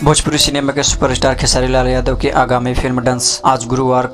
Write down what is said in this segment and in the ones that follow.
Bhojpuri cinema के superstar Khesari Lal Yadav की आगामी फिल्म डंस आज गुरुवार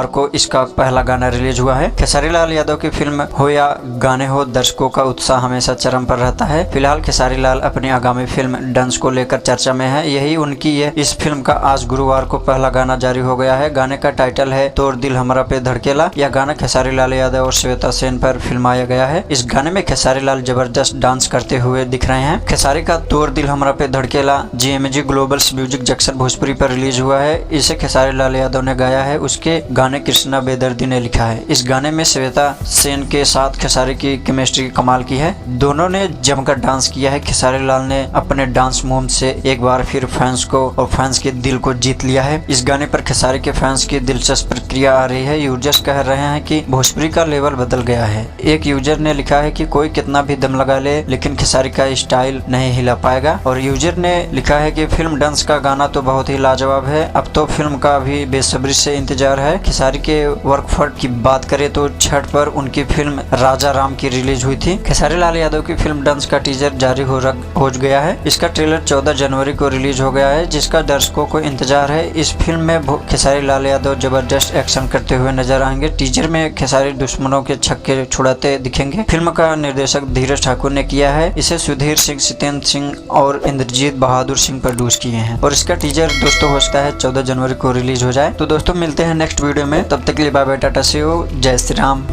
को इसका पहला गाना रिलीज हुआ है। खेसारी लाल यादव की फिल्म हो या गाने हो, दर्शकों का उत्साह हमेशा चरम पर रहता है। फिलहाल खेसारी लाल अपनी आगामी फिल्म डंस को लेकर चर्चा में है। यही उनकी इस फिल्म का आज गुरुवार को पहला गाना जारी हो गया है। गाने का टाइटल है तोर दिल हमरा पे धड़केला। यह गाना खेसारी लाल यादव और श्वेता सेन पर फिल्माया गया है। इस गाने में खेसारी लाल जबरदस्त डांस करते हुए दिख रहे हैं। खेसारी का तोर दिल हमरा पे धड़केला GMG Global's music junction Bhojpuri पर रिलीज हुआ है। इसे खेसारी लाल यादव ने गाया है। उसके गाने कृष्णा बेदर्दी ने लिखा है। इस गाने में श्वेता सेन के साथ खेसारी की केमिस्ट्री कमाल की है। दोनों ने जमकर डांस किया है। खेसारी लाल ने अपने डांस मूव से एक बार फिर फैंस को और फैंस के दिल को जीत लिया है। इस गाने पर खेसारी के फैंस की दिलचस्प प्रतिक्रिया आ रही है। यूजर्स कह रहे हैं कि भोजपुरी का लेवल बदल गया है। एक यूजर ने लिखा है कि कोई कितना भी दम लगा ले लेकिन खेसारी का स्टाइल नहीं हिला पाएगा। और यूजर ने लिखा है कि फिल्म डंस का गाना तो बहुत ही लाजवाब है। अब तो फिल्म का भी बेसब्री से इंतजार है। खेसारी के वर्क की बात करें तो छठ पर उनकी फिल्म राजा राम की रिलीज हुई थी। खेसारी लाल यादव की फिल्म डंस का टीजर जारी हो गया है। इसका ट्रेलर 14 जनवरी को रिलीज हो गया है, जिसका दर्शकों को इंतजार है। इस फिल्म में खेसारी लाल यादव जबरदस्त एक्शन करते हुए नजर आएंगे। टीजर में खेसारी दुश्मनों के छक्के छुड़ाते दिखेंगे। फिल्म का निर्देशक धीरज ठाकुर ने किया है। इसे सुधीर सिंह, सितेंद्र सिंह और इंद्रजीत बहादुर सिंह प्रोड्यूस किए हैं। और इसका टीजर दोस्तों हो सकता है 14 जनवरी को रिलीज हो जाए। तो दोस्तों मिलते हैं नेक्स्ट वीडियो में। तब तक के लिए bye bye, tata, see you, जय श्री राम।